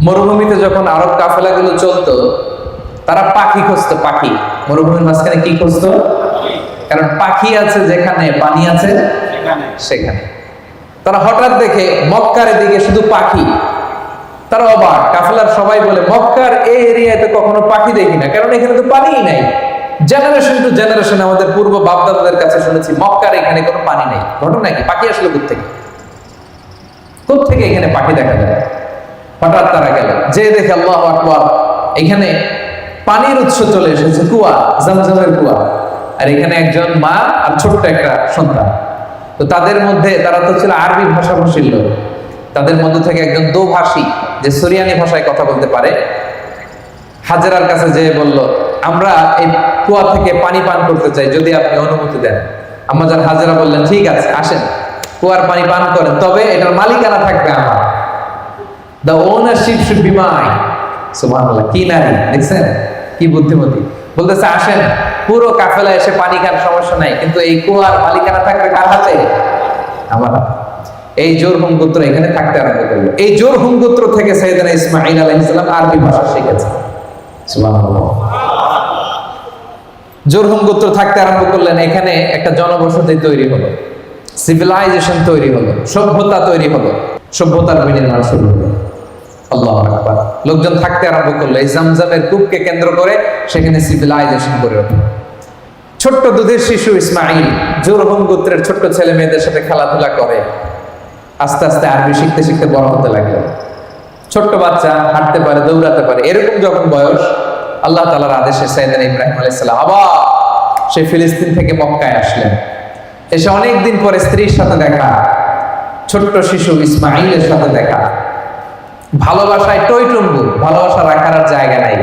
মরুভূমিতে যখন আরব কাফেলাগুলো চলতো, তারা পাখি খুঁজতো। পাখি মরুভূমির মাঝখানে কি খুঁজতো? কারণ পাখি আছে যেখানে, পানি আছে সেখানে। তারা হঠাৎ দেখে মক্কার এদিকে শুধু পাখি। তারা অবাক, কাফেলার সবাই বলে মক্কার এই এরিয়াতে কখনো পাখি দেখি না, কারণ এখানে তো পানিই নাই। জেনারেশন টু জেনারেশন আমাদের পূর্ব বাপদাদাদের কাছে শুনেছি মক্কার এখানে কোনো পানি নেই। ঘটনা কি? পাখি আসলে কোত্থেকে এখানে পাখি দেখা যায়? হঠাৎ তারা গেল, যে দেখে আল্লাহু আকবার, এখানে পানির উৎস চলে এসেছে, কুয়া, জমজমের কুয়া। আর এখানে একজন মা আর ছোট্ট একটা সন্তান। তো তাদের মধ্যে, তারা তো ছিল আরবি ভাষাভাষীর লোক, তাদের মধ্যে থেকে একজন দোভাষী, যে সুরিয়ানি ভাষায় কথা বলতে পারে, হাজেরার কাছে যেয়ে বলল, আমরা এই কুয়া থেকে পানি পান করতে চাই, যদি আপনি অনুমতি দেন। আম্মাজান হাজেরা বললেন, ঠিক আছে, আসেন, কুয়ার পানি পান করেন, তবে এটার মালিকানা থাকবে আমার। The ownership should be mine. সুবহানাল্লাহ, কি নারী দেখছেন, কি বুদ্ধিমতী। বলতেছে, আসেন, পুরো কাফেলা এসে পানি খান, সমস্যা নাই, কিন্তু এই কুয়ার মালিকানা থাকবে কার হাতে? আমার হাতে। এই জোরহুম গোত্র এখানে থাকতে আরম্ভ করলো। এই জোরহুম গোত্র থেকে সাইয়েদনা ইসমাঈল আলাইহিস সালাম আরবি ভাষা শিখেছেন। সুবহানাল্লাহ। জোরহুম গোত্র থাকতে আরম্ভ করলেন, এখানে একটা জনবসতি তৈরি হলো, সিভিলাইজেশন তৈরি হলো, সভ্যতা তৈরি হলো, সভ্যতার বিনির্মাণ শুরু হলো। আল্লাহু আকবার। লোকজন থাকতে আরম্ভ করলো, এই জমজমের কূপকে কেন্দ্র করে সেখানে সিভিলাইজেশন গড়ে উঠলো। ছোট্ট দুধের শিশু ইসমাঈল জোরহুম গোত্রের ছোট্ট ছেলে মেয়েদের সাথে খেলাধুলা করে আস্তে আস্তে আরবি শিখতে শিখতে বড় হতে লাগলো। ছোট্ট বাচ্চা হাঁটতে পারে, দৌড়াতে পারে। এরকম যখন বয়স, আল্লাহ তাআলার আদেশে সাইয়েদনা ইব্রাহিম আলাইহিস সালাম আবার সেই ফিলিস্তিন থেকে মক্কায় আসলেন। এসে অনেকদিন পরে স্ত্রীর সাথে দেখা, ছোট্ট শিশু ইসমাঈলের সাথে দেখা। ভালোবাসায় টইটুম্বু, ভালোবাসা রাখার আর জায়গা নাই।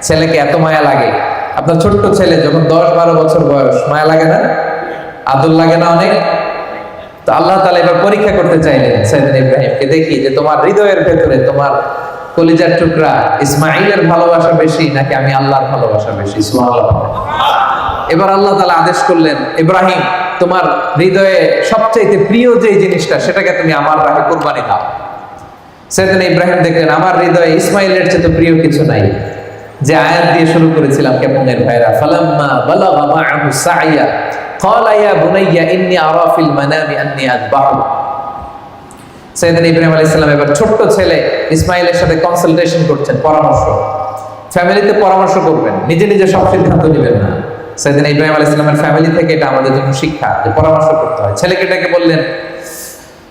ছেলেকে এত মায়া লাগে। আপনার ছোট্ট ছেলে যখন 10-12 বছর বয়স, মায়া লাগে না? আদর লাগে না অনেক? তো আল্লাহ তাআলা এবার পরীক্ষা করতে চাইলেন সাইয়েদনা ইব্রাহিমকে, দেখি যে তোমার হৃদয়ের ভেতরে, তোমার কলিজার টুকরা ইসমাঈলের ভালোবাসা বেশি নাকি আমি আল্লাহর ভালোবাসা বেশি? সুবহানাল্লাহ। এবার আল্লাহ তাআলা আদেশ করলেন, ইব্রাহিম, তোমার হৃদয়ে সবচাইতে প্রিয় যে জিনিসটা, সেটাকে তুমি আমার রাহে কুরবানি দাও। সাইয়েদনা ইব্রাহিম দেখলেন, আমার হৃদয়ে ইসমাঈলের চেয়ে প্রিয় কিছু নাই। যে আয়াত দিয়ে শুরু করেছিলাম কেমনের ভাইরা, ফালাম্মা বালাগা মাআহু সাইয়া ক্বালা ইয়া বুনাইয়া ইন্নী আরা ফিল মানামি আন্নী আযবাহু। সাইয়েদনা ইব্রাহিম আলাইহিস সালাম এবার ছোট্ট ছেলে ইসমাঈলের সাথে কনসালটেশন করছেন, পরামর্শ। ফ্যামিলিতে পরামর্শ করবেন, নিজে নিজে সব সিদ্ধান্ত নেবেন না। সাইয়েদনা ইব্রাহিম আলাইহিস সালামের ফ্যামিলি থেকে এটা আমাদের জন্য শিক্ষা, যে পরামর্শ করতে হয়। ছেলেকে ডেকে বললেন,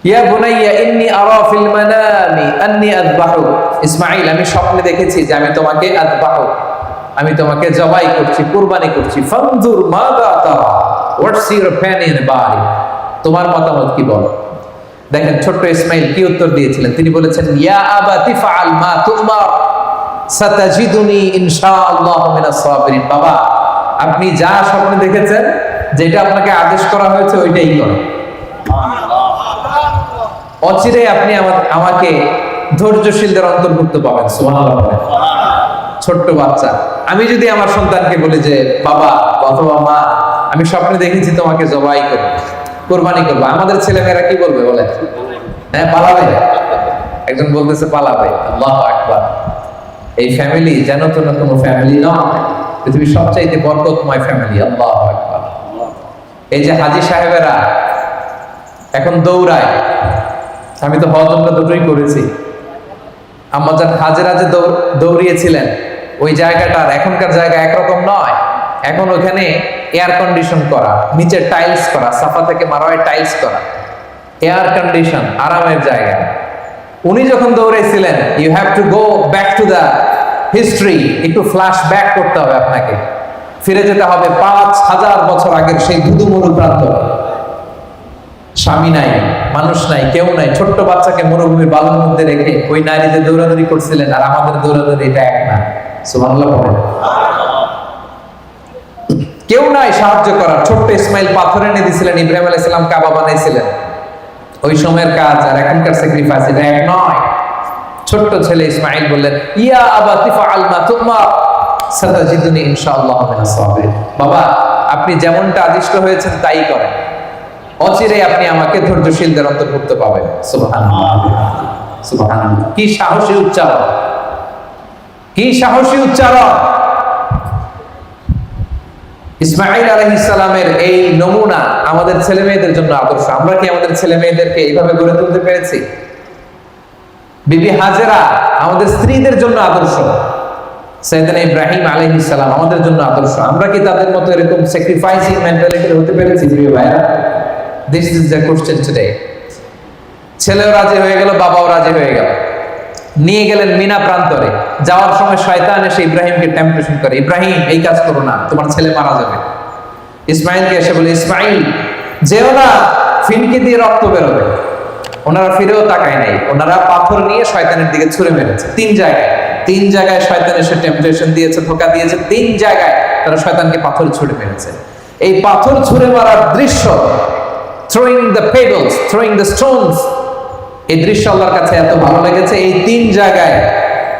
ইয়া বুনাইয়া ইন্নী আরা ফিল মানামি আন্নী আযবাহু। ইসমাঈল, আমি স্বপ্নে দেখেছি যে আমি তোমাকে আযবাহু, আমি তোমাকে জবাই করছি, কুরবানি করছি। ফানজুর মাযা তারা, what's your opinion about it? তোমার মতামত কি বলো? দেখেন ছোট্ট ইসমাঈল কি উত্তর দিয়েছিলেন। তিনি বলেছেন, ইয়া আবাতি ফাআল মা তুমার সাতাজিদুনি ইনশাআল্লাহু মিনাস সাবিরিন। বাবা, আপনি যা স্বপ্নে দেখেছেন, যেটা আপনাকে আদেশ করা হয়েছে, ওইটাই করেন। অচিরে আপনি আমাকে ধৈর্যশীলদের অন্তর্ভুক্ত পাবেন। সুবহানাল্লাহ। ছোট্ট বাচ্চা, আমি যদি আমার সন্তানকে বলি যে বাবা অথবা মা, আমি স্বপ্নে দেখেছি তোমাকে জবাই করব, কুরবানি করব, আমাদের ছেলেমেয়েরা কি বলবে বলে? হ্যাঁ, পালাবে। একজন বলতেছে পালাবে। আল্লাহু আকবার। এই ফ্যামিলি যেন তো না কোনো ফ্যামিলি নয়, পৃথিবীর সবচাইতে বরকতময় ফ্যামিলি। আল্লাহু আকবার। এই যে হাজী সাহেবেরা এখন দৌড়ায়, আমি তো হজ উমরা দুটোই করেছি। আম্মাজান হাজেরা যে দৌড়িয়েছিলেন, ওই জায়গাটার এখনকার জায়গা একরকম নয়। এখন ওখানে এয়ার কন্ডিশন করা, নিচে টাইলস করা, সাফা থেকে মারোয়ায় টাইলস করা, এয়ার কন্ডিশন, আরামের জায়গা। উনি যখন দৌড়েছিলেন, you have to go back to the history, একটু ফ্ল্যাশ ব্যাক করতে হবে আপনাকে, ফিরে যেতে হবে 5000 বছর আগের সেই ধুধুমরু প্রান্ত। স্বামী নাই, মানুষ নাই, কেউ নাই, ছোট্ট বাচ্চাকে মরুভূমির বালুর মধ্যে রেখে ওই নারী যে দৌড়াদৌড়ি করছিলেন, আর আমাদের দৌড়াদৌড়ি এটা এক না। সুবহানাল্লাহ পড়েন। কেউ নাই সাহায্য করার। ছোট্ট ইসমাঈল পাথর এনে দিয়েছিলেন, ইব্রাহিম আলাইহিস সালাম কাবা বানাইছিলেন। ওই সময়ের কাজ আর এখনকার স্যাক্রিফাইস এটা এক নয়। ছোট্ট ছেলে ইসমাঈল বললেন, ইয়া আবাতি ফাআল মা তুমার সাতাজিদুনি ইনশাআল্লাহু মিনাস সাবিরিন। বাবা, আপনি যেমনটা আদিষ্ট হয়েছেন তাই করেন, অচিরে আপনি আমাকে ধৈর্যশীলদের অন্তর্ভুক্ত পাবেন। সুবহানাল্লাহ, সুবহানাল্লাহ। কি সাহসী উচ্চারণ! কি সাহসী উচ্চারণ! ইসমাঈল আলাইহিস সালামের এই নমুনা আমাদের ছেলে মেয়েদের জন্য আদর্শ। আমরা কি আমাদের ছেলে মেয়েদেরকে এইভাবে গড়ে তুলতে পেরেছি? বিবি হাজেরা আমাদের স্ত্রীদের জন্য আদর্শ, সাইয়েদনা ইব্রাহিম আলাইহিস সালাম আমাদের জন্য আদর্শ। আমরা কি তাদের মতো এরকম স্যাক্রিফাইসিং মেন্টালিটির হতে পেরেছি প্রিয় ভাইরা? This is the question today. ছেলেও রাজি হয়ে গেল, বাবাও রাজি হয়ে গেল, নিয়ে গেলেন মিনা প্রান্তরে। যাওয়ার সময় শয়তান এসে ইব্রাহিমকে টেম্পটেশন করে, ইব্রাহিম এই কাজ করো না, তোমার ছেলে মারা যাবে। ইসমাইলকে এসে বলে, ইসমাইল যেও না, ফিনকি দিয়ে রক্ত বেরোবে। ওনারা ফিরেও তাকায় নাই, ওনারা পাথর নিয়ে শয়তানের দিকে ছুঁড়ে মেরেছে। তিন জায়গায় শয়তান এসে টেম্পটেশন দিয়েছে, ধোঁকা দিয়েছে। 3 জায়গায় তারা শয়তানকে পাথর ছুঁড়ে মেরেছে। এই পাথর ছুঁড়ে মারার দৃশ্য, throwing the pebbles, throwing the stones, এই দৃশ্য আল্লাহর কাছে এত ভালো লেগেছে। এই 3 জায়গায়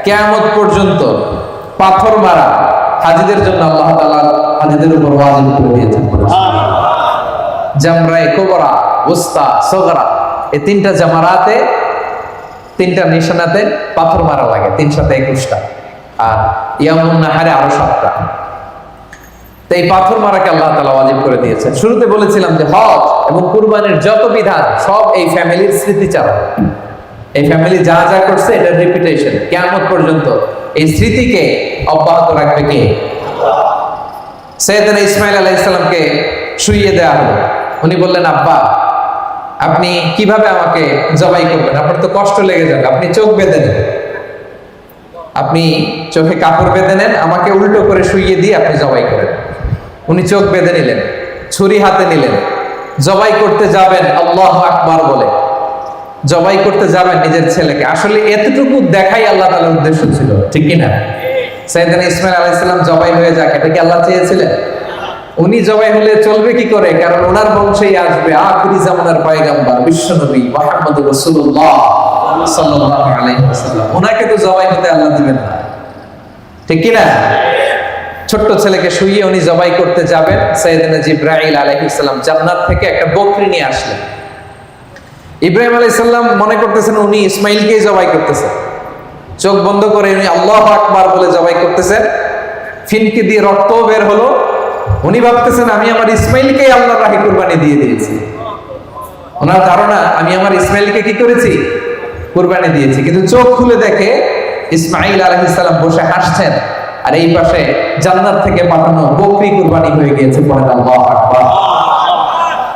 কিয়ামত পর্যন্ত পাথর মারা হাজীদের জন্য আল্লাহ তাআলা হাজীদের উপর ওয়াজিব করে দিয়েছেন। জামরায়ে কুবরা, উস্তা, সগরা, এই 3টা জামারাতে, 3টা নিশানাতে পাথর মারা লাগে, 3 সাথে 21টা, আর ইয়ামুন নাহারে আরো 7টা। তো এই পাথর মারাকে আল্লাহ তাআলা ওয়াজিব করে দিয়েছেন। শুরুতে বলেছিলাম যে হজ এবং কুরবানির যত বিধান সব এই ফ্যামিলির স্মৃতিচারণ। এই ফ্যামিলি যা যা করছে এটার রিপিটেশন কিয়ামত পর্যন্ত। এই স্মৃতিকে অব্যাহত রাখবে কে? সাইয়েদনা ইসমাঈল আলাইহিস সালামকে শুইয়ে দেয়া হলো। উনি বললেন, আব্বা আপনি কিভাবে আমাকে জবাই করবেন? আপনার তো কষ্ট লেগে যাবে, আপনি চোখ বেঁধে নেন, আপনি চোখে কাপড় বেঁধে নেন, আমাকে উল্টো করে শুইয়ে দিয়ে আপনি জবাই করেন। উনি চোখ বেঁধে নিলেন, ছুরি হাতে নিলেন, জবাই করতে যাবেন আল্লাহু আকবার বলে জবাই করতে যাবেন নিজের ছেলেকে। আসলে এতটুকু দেখাই আল্লাহ তাআলার উদ্দেশ্য ছিল, ঠিক কি না? সাইয়েদনা ইসমাঈল আলাইহিস সালাম জবাই হয়ে যাক, এটা কি আল্লাহ চেয়েছিলেন? উনি জবাই হলে চলবে কি করে? কারণ ওনার বংশেই আসবে আখিরি জামানার পয়গম্বর বিশ্বনবী মুহাম্মদুর রাসূলুল্লাহ সাল্লাল্লাহু আলাইহি ওয়াসাল্লাম। ওনাকে তো জবাই হতে আল্লাহ দিবেন না, ঠিক কি না? ছোট্ট ছেলেকে শুইয়ে উনি জবাই করতে যাবেন। সাইয়েদনা জিবরাইল আলাইহিস সালাম জান্নাত থেকে একটা বকরি নিয়ে আসলেন। ইব্রাহিম আলাইহিস সালাম মনে করতেছেন উনি ইসমাইলকেই জবাই করতেছেন। চোখ বন্ধ করে উনি আল্লাহু আকবার বলে জবাই করতেছেন। ফিনকি দিয়ে রক্ত বের হলো। উনি ভাবতেছেন আমি আমার ইসমাইলকেই আল্লাহর রাহে কুরবানি দিয়ে দিয়েছি। ওনার ধারণা আমি আমার ইসমাইলকে কি করেছি? কুরবানি দিয়েছি। কিন্তু চোখ খুলে দেখে ইসমাইল আলাইহিস সালাম বসে হাসছেন, আর এই পাশে জান্নাত থেকে পাঠানো বকরি কুরবানি হয়ে গিয়েছে। পরে আল্লাহু আকবার।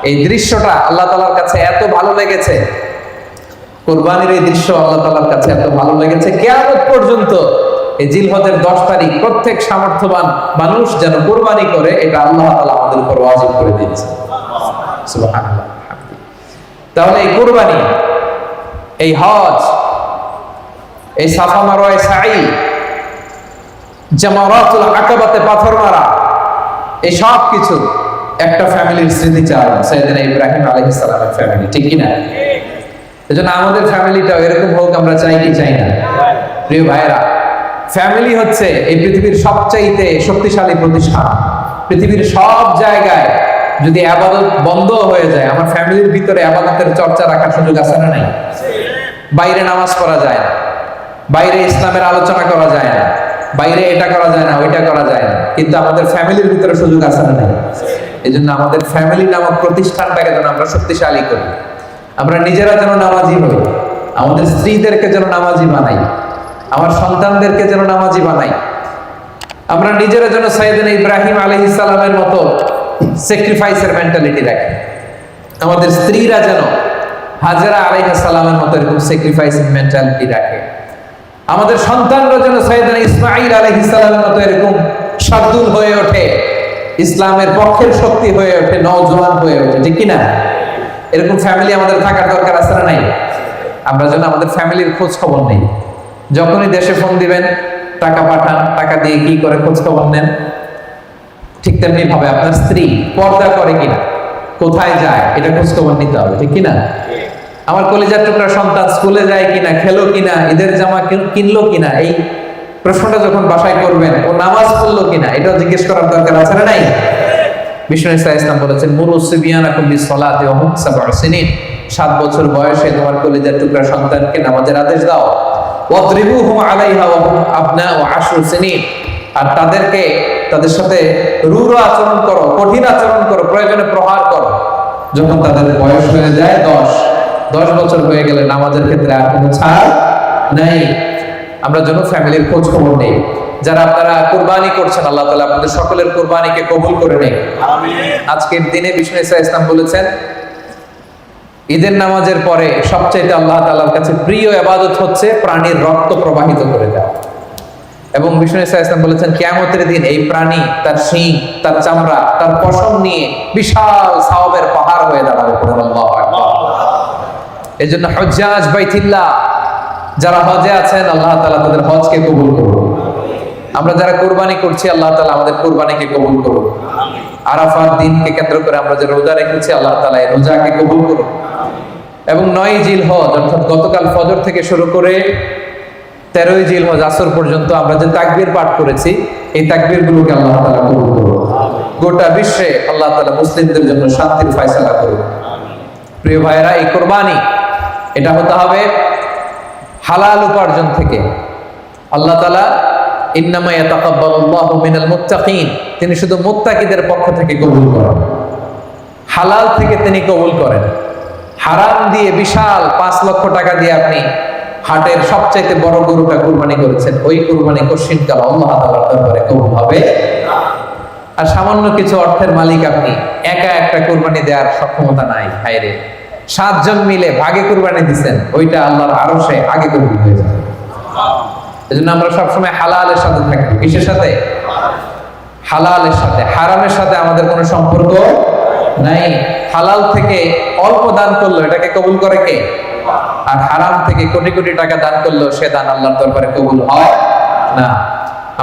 এই দৃশ্যটা আল্লাহ তাআলার কাছে এত ভালো লেগেছে, কুরবানির এই দৃশ্য আল্লাহ তাআলার কাছে এত ভালো লেগেছে, কিয়ামত পর্যন্ত এই জিলহজের 10 তারিখ প্রত্যেক সামর্থ্যবান মানুষ যেন কুরবানি করে, এটা আল্লাহ তাআলা আমাদের উপর ওয়াজিব করে দিয়েছে। সুবহানাল্লাহ। তাহলে এই কুরবানি, এই হজ, এই সাফা মারওয়ায় সাই, জামারাতুল আকাবাতে পাথর মারা, এই সব কিছু একটা ফ্যামিলির স্মৃতিচারণ, সাইয়েদনা ইব্রাহিম আলাইহিস সালামের ফ্যামিলি, ঠিক কি না? এজন্য আমাদের ফ্যামিলিটাও এরকম হোক, আমরা চাই কি চাই না? প্রিয় ভাইরা, ফ্যামিলি হচ্ছে এই পৃথিবীর সবচাইতে শক্তিশালী প্রতিষ্ঠান। পৃথিবীর সব জায়গায় যদি ইবাদত বন্ধ হয়ে যায়, আমার ফ্যামিলির ভিতরে ইবাদতের চর্চা রাখার সুযোগ আছে না নাই? বাইরে নামাজ পড়া যায় না, বাইরে ইসলামের আলোচনা করা যায় না, বাইরে এটা করা যায় না, ওইটা করা যায় না, কিন্তু আমাদের ফ্যামিলির ভিতরে সুযোগ আছে না নাই? এই জন্য আমাদের ফ্যামিলি নামক প্রতিষ্ঠানটাকে যেন আমরা শক্তিশালী করি। আমরা নিজেরা যেন নামাজি হই, আমাদের স্ত্রীদেরকে যেন নামাজি বানাই, আমার সন্তানদেরকে যেন নামাজি বানাই। আমরা নিজেরা যেন সাইয়েদনা ইব্রাহিম আলাইহিস সালামের মতো স্যাক্রিফাইসের মেন্টালিটি রাখি। আমাদের স্ত্রীরা যেন হাজেরা আলাইহিস সালামের মতো এরকম স্যাক্রিফাইসিং মেন্টালিটি রাখে। আমাদের সন্তানরা যেন সাইয়েদনা ইসমাঈল আলাইহিস সালামের মতো এরকম শার্দুল হয়ে ওঠে, ইসলামের পক্ষের শক্তি হয়ে ওঠে, নওজোয়ান হয়ে ওঠে, ঠিক কি না? এরকম ফ্যামিলি আমাদের থাকার দরকার আছে না নাই? আমরা যেন আমাদের ফ্যামিলির খোঁজ খবর নেই। যখনই দেশে ফোন দিবেন, টাকা পাঠান, টাকা দিয়ে কি করে খোঁজ খবর নেন। ঠিক তেমনি ভাবে আপনার স্ত্রী পর্দা করে কিনা, কোথায় যায়, এটা খোঁজ খবর নিতে হবে, ঠিক কিনা? আমার কলিজার টুকরা সন্তান স্কুলে যায় কিনা, খেলো কিনা, ঈদের জামা কিনলো কিনা, এই প্রশ্নটা যখন বাসায় করবেন, ও নামাজ পড়লো কিনা, এটাও জিজ্ঞেস করার দরকার আছে না নাই? বিষ্ণু ইসলাম বলেছেন, মুরু সিবিয়ানাকুম বিসসালাতি ওয়া হুম 7 সিনিন, 7 বছর বয়সে তোমার কলিজার টুকরা সন্তানকে নামাজের আদেশ দাও। ওয়াদরিবুহুম আলাইহা ওয়া হুম আবনাউ 10 সিনিন, আর তাদেরকে তাদের সাথে রূঢ় আচরণ করো, কঠিন আচরণ করো, প্রয়োজনে প্রহার করো যখন তাদের বয়স হয়ে যায় 10 বছর হয়ে গেলে নামাজের ক্ষেত্রে আর কোনো ছাড় নাই। আমরা যেন ফ্যামিলির খোঁজ খবর নেই। যারা আপনারা কুরবানি করছেন, আল্লাহ তাআলা আপনাদের সকলের কুরবানিকে কবুল করে নেন। আমিন। আজকের দিনে বিষ্ণু ঈসা ইসলাম বলেছেন, ঈদের নামাজের পরে সবচেয়ে আল্লাহ তাআলার কাছে প্রিয় ইবাদত হচ্ছে প্রাণীর রক্ত প্রবাহিত করে দেওয়া। এবং বিষ্ণু ঈসা ইসলাম বলেছেন, কিয়ামতের দিন এই প্রাণী তার শিং, তার চামড়া, তার পশম নিয়ে বিশাল সওয়াবের পাহাড় হয়ে দাঁড়াবে। আল্লাহু আকবার। এজন্য হুজ্জাজ বাইতুল্লাহ যারা হজে আছেন, আল্লাহ তাআলা তাদের হজকে কবুল করুন। আমরা যারা কুরবানি করছি, আল্লাহ তাআলা আমাদের কুরবানিকে কবুল করুন। আরাফার দিনকে কেন্দ্র করে আমরা যে রোজা রেখেছি, আল্লাহ তাআলা এই রোজাকে কবুল করুন। এবং 9 জিলহজ অর্থাৎ গতকাল ফজর থেকে শুরু করে 13 জিলহজ আসর পর্যন্ত আমরা যে তাকবীর পাঠ করেছি, এই তাকবীরগুলোকে আল্লাহ তাআলা কবুল করুন। গোটা বিশ্বে আল্লাহ তাআলা মুসলিমদের জন্য শান্তির ফয়সালা করুন। প্রিয় ভাইরা, এই কুরবানি এটা হতে হবে হালাল উপার্জন থেকে। আল্লাহ তাআলা ইন্নামা ইয়াতাকাব্বালুল্লাহু মিনাল মুত্তাকিন, তিনি শুধু মুত্তাকিদের পক্ষ থেকে কবুল করেন, হালাল থেকে তিনি কবুল করেন। হারাম দিয়ে বিশাল 5 লক্ষ টাকা দিয়ে আপনি হাটের সবচাইতে বড় গরুটা কুরবানি করেছেন, ওই কুরবানি কশিনকাল আল্লাহ তাআলার দরবারে কবুল হবে না। আর সামান্য কিছু অর্থের মালিক আপনি, একা একটা কুরবানি দেওয়ার সক্ষমতা নাই। হায়রে, 7 জন মিলে ভাগে কুরবানি দিবেন, ওইটা আল্লাহর আরশে আগে কবুল হয়ে যাবে। এজন্য আমরা সবসময় হালালের সাথে থাকি। কিসের সাথে? হালালের সাথে। হারামের সাথে আমাদের কোনো সম্পর্ক নাই। হালাল থেকে অল্প দান করলো এটাকে কবুল করে কে? আর হারাম থেকে কোটি কোটি টাকা দান করলো সে দান আল্লাহর দরবারে কবুল হয় না।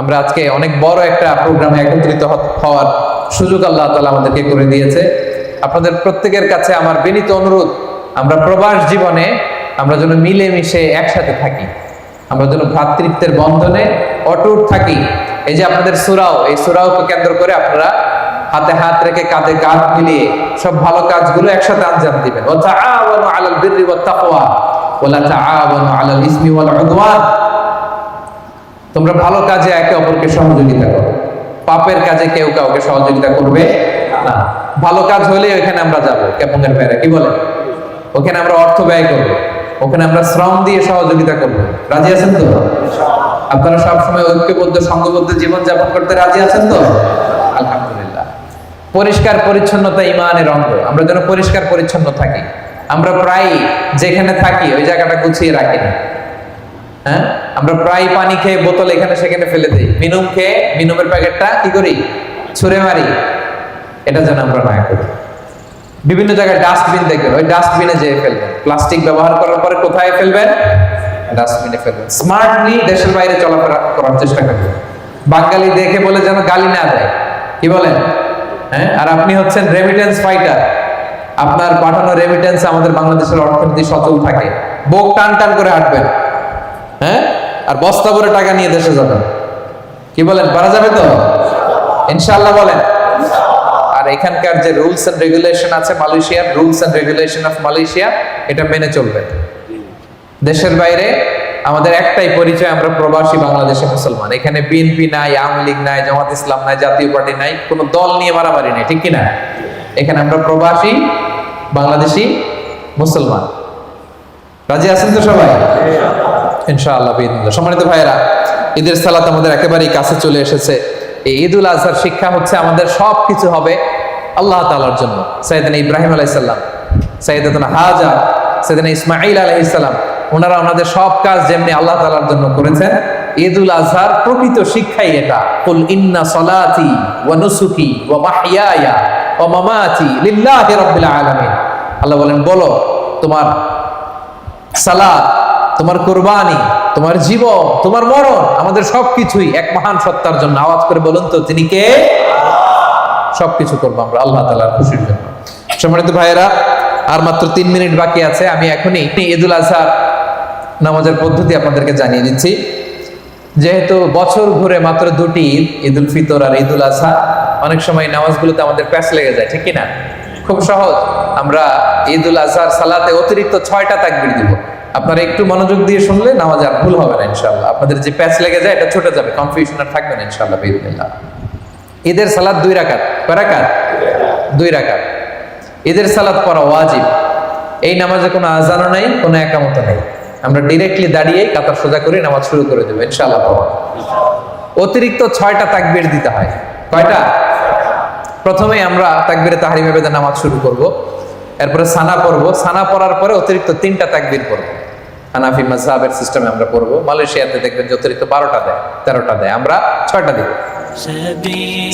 আমরা আজকে অনেক বড় একটা প্রোগ্রামে একত্রিত হওয়ার সুযোগ আল্লাহ তাআলা আমাদেরকে করে দিয়েছে। আপনাদের প্রত্যেকের কাছে আমার বিনীত অনুরোধ, আমরা প্রবাস জীবনে আমরা যেন মিলেমিশে একসাথে থাকি, আমরা যেন ভ্রাতৃত্বের বন্ধনে অটুট থাকি। এই যে আপনাদের সূরাও, এই সূরাওকে কেন্দ্র করে আপনারা হাতে হাত রেখে কাঁধে কাঁধ মিলিয়ে সব ভালো কাজগুলো একসাথে আঞ্জাম দিবেন। ওয়া তাআওয়ানু আলাল বিররি ওয়াত তাকওয়া ওয়া লা তাআওয়ানু আলাল ইসমি ওয়াল উদওয়ান। তোমরা ভালো কাজে একে অপরকে সহযোগিতা করো, পাপের কাজে কেউ কাউকে সহযোগিতা করবে না। ভালো কাজ হলে ওখানে আমরা যাব, কেমনের ভাইরা কি বলেন? ওখানে আমরা অর্থ ব্যয় করব, ওখানে আমরা শ্রম দিয়ে সহযোগিতা করব। রাজি আছেন তো? আপনারা সব সময় ঐক্যবদ্ধ সংঘবদ্ধ জীবন যাপন করতে রাজি আছেন তো? আলহামদুলিল্লাহ। পরিষ্কার পরিচ্ছন্নতা ঈমানের অঙ্গ। আমরা যেন পরিষ্কার পরিচ্ছন্ন থাকি। আমরা প্রায় যেখানে থাকি ওই জায়গাটা গুছিয়ে রাখি না। হ্যাঁ, আমরা প্রায় পানি খেয়ে বোতল এখানে সেখানে ফেলে দিই, মিনুম খেয়ে মিনুমের প্যাকেটটা কি করি? ছুঁড়ে মারি। এটা যেন আমরা না করি। বিভিন্ন জায়গায় ডাস্টবিন দেখবেন, ওই ডাস্টবিনে যেয়ে ফেলবেন। প্লাস্টিক ব্যবহার করার পরে কোথায় ফেলবেন? ডাস্টবিনে ফেলবেন। স্মার্টলি দেশের বাইরে চলাফেরা করার চেষ্টা করবেন। বাঙালি দেখে বলে যেন গালি না দেয়, কি বলেন? হ্যাঁ, আর আপনি হচ্ছেন রেমিটেন্স ফাইটার। আপনার পাঠানো রেমিটেন্স আমাদের বাংলাদেশের অর্থনীতি সচল থাকে। বুক টান টান করে হাঁটবেন, হ্যাঁ, আর বস্তা ভরে টাকা নিয়ে দেশে যাবেন। কি বলেন, পারা যাবে তো? ইনশাআল্লাহ বলেন। আর এখানকার যে রুলস এন্ড রেগুলেশন আছে, মালয়েশিয়ার rules and regulation of Malaysia, এটা মেনে চলবেন। দেশের বাইরে আমাদের একটাই পরিচয়, আমরা প্রবাসী বাংলাদেশি মুসলমান। এখানে বিএনপি নাই, আওয়ামী লীগ নাই, জামাত ইসলাম নাই, জাতীয় পার্টি নাই, কোনো দল নিয়ে মারামারি নেই, ঠিক কিনা? এখানে আমরা প্রবাসী বাংলাদেশি মুসলমান। রাজি আছেন তো সবাই? ইনশাআল্লাহ বিইذنিল্লাহ। সম্মানিত ভাইয়েরা, ঈদের সালাত আমাদের একেবারেই কাছে চলে এসেছে। এই ঈদুল আজহার শিক্ষা হচ্ছে আমাদের সবকিছু হবে আল্লাহ তাআলার জন্য। সাইয়েদনা ইব্রাহিম আলাইহিস সালাম, সাইয়েদাতুনা হাজার, সাইয়েদনা ইসমাঈল আলাইহিস সালাম, ওনারা ওনাদের সব কাজ যেমনি আল্লাহ তাআলার জন্য করেছেন, ঈদুল আজহার প্রকৃত শিক্ষাই এটা। কুল ইন্না সলাতি ওয়া নুসুকি ওয়া মাহইয়ায়া ওয়া মামাতি লিল্লাহি রাব্বিল আলামিন। আল্লাহ বলেন, বলো তোমার সালাত, তোমার কুরবানি, তোমার জীবন, তোমার মরণ, আমাদের সবকিছুই এক মহান সত্তার জন্য। আওয়াজ করে বলুন তো, তিনি কে? সবকিছু করবো আমরা আল্লাহ তাআলার খুশির জন্য। সম্মানিত ভাইয়েরা, আর মাত্র 3 মিনিট বাকি আছে। আমি এখনই ঈদুল আজহা নামাজের পদ্ধতি আপনাদেরকে জানিয়ে দিচ্ছি। যেহেতু বছর ঘুরে মাত্র 2টি ঈদ, ঈদুল ফিতর আর ঈদুল আজহা, অনেক সময় নামাজগুলোতে আমাদের প্যাচ লেগে যায়, ঠিক কিনা? খুব সহজ। আমরা ঈদুল আজহার সালাতে অতিরিক্ত 6টা তাকবীর দিব। আপনারা একটু মনোযোগ দিয়ে শুনলে নামাজ আর ভুল হবে না ইনশাআল্লাহ। আপনাদের যে প্যাচ লেগে যায় এটা ছুটে যাবে, কনফিউশন আর থাকবে না ইনশাআল্লাহ বিইذنিল্লাহ। ঈদের সালাত 2 রাকাত, কয় রাকাত? 2 রাকাত। ঈদের সালাত পড়া ওয়াজিব। এই নামাজে কোনো আযানও নাই, কোনো ইকামতও নাই। আমরা ডাইরেক্টলি দাঁড়িয়ে কাতার সোজা করে নামাজ শুরু করে দেব ইনশাআল্লাহ। অতিরিক্ত 6টা তাকবীর দিতে হয়। কয়টা? প্রথমে আমরা তাকবীরে তাহরিমে বেদে নামাজ শুরু করব, এরপরে সানা পড়ব, সানা পড়ার পরে অতিরিক্ত 3টা তাকবীর পড়ব। হানাফি মাযহাবের সিস্টেমে আমরা পড়ব। মালয়েশিয়াতে দেখবেন যে অতিরিক্ত 12টা দেয়, 13টা দেয়, আমরা 6টা দিব।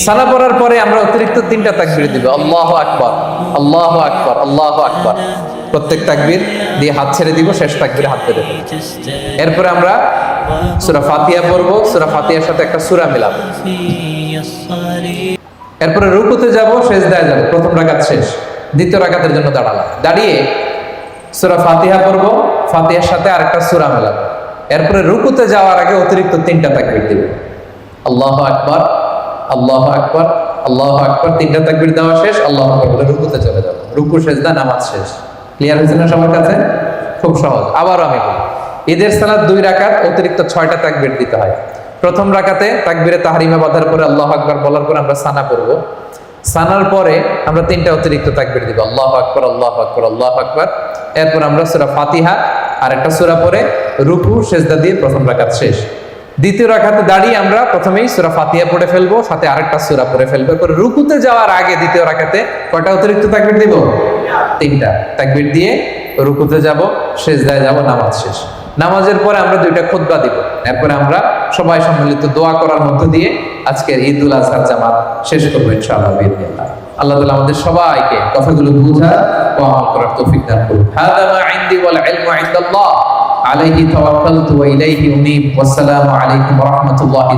সানা পড়ার পরে আমরা অতিরিক্ত 3টা তাকবীর দিব, আল্লাহু আকবার, আল্লাহু আকবার, আল্লাহু আকবার। প্রত্যেক তাকবীর দিয়ে হাত ছেড়ে দিব, শেষ তাকবীরে হাত পেতে দেব। এরপরে আমরা সূরা ফাতিহা পড়ব, সূরা ফাতিহার সাথে একটা সূরা মিলাবো। এরপরে রুকুতে যাব, সিজদায় যাব। প্রথম রাকাত শেষ, দ্বিতীয় রাকাতের জন্য দাঁড়ালাম। দাঁড়িয়ে সূরা ফাতিহা পড়ব, ফাতিহার সাথে আরেকটা সূরা মেলাবো। এরপরে রুকুতে যাওয়ার আগে অতিরিক্ত 3টা তাকবীর দিব, আল্লাহু আকবার, আল্লাহু আকবার, আল্লাহু আকবার। 3টা তাকবীর দেওয়া শেষ, আল্লাহু আকবার বলে রুকুতে চলে যাব। রুকু সিজদা নামাজ শেষ। ক্লিয়ার হয়েছে না সবার কাছে? খুব সহজ। আবার আমি বলি, ঈদের সালাত 2 রাকাত, অতিরিক্ত 6টা তাকবীর দিতে হয়। প্রথম রাকাতে তাকবীরে তাহরিমা বাঁধার পরে আল্লাহু আকবার বলার পরে আমরা সানা পড়ব। সানার পরে আমরা 3টা অতিরিক্ত তাকবীর দিব, আল্লাহু আকবার, আল্লাহু আকবার, আল্লাহু আকবার। এরপর আমরা সূরা ফাতিহা আর একটা সূরা পড়ে রুকু সিজদা দিয়ে প্রথম রাকাত শেষ। দ্বিতীয় রাকাতে দাঁড়িয়ে আমরা প্রথমেই সূরা ফাতিহা পড়ে ফেলবো, সাথে আরেকটা সূরা পড়ে ফেলবো। এরপর রুকুতে যাওয়ার আগে দ্বিতীয় রাকাতে কয়টা অতিরিক্ত তাকবীর দিব? 3টা তাকবীর দিয়ে রুকুতে যাব, সিজদায় যাব, নামাজ শেষ। নামাজের পরে আমরা 2টা খুতবা দিব। এরপরে আমরা সবাই সম্মিলিত দোয়া করার মধ্য দিয়ে আজকের ঈদুল আজহার জামাত শেষ করবো ইনশাআল্লাহ বিইذنিল্লাহ। আল্লাহ তাআলা আমাদের সবাইকে কথাগুলো বুঝা ও আমল করার তৌফিক দান করুন। হাযা মা ইনদি ওয়াল ইলমু ইনদাল্লাহ আলাইহি তাওয়াক্কালতু ওয়া ইলাইহি উনীব। ওয়াসসালামু আলাইকুম ওয়া রাহমাতুল্লাহি।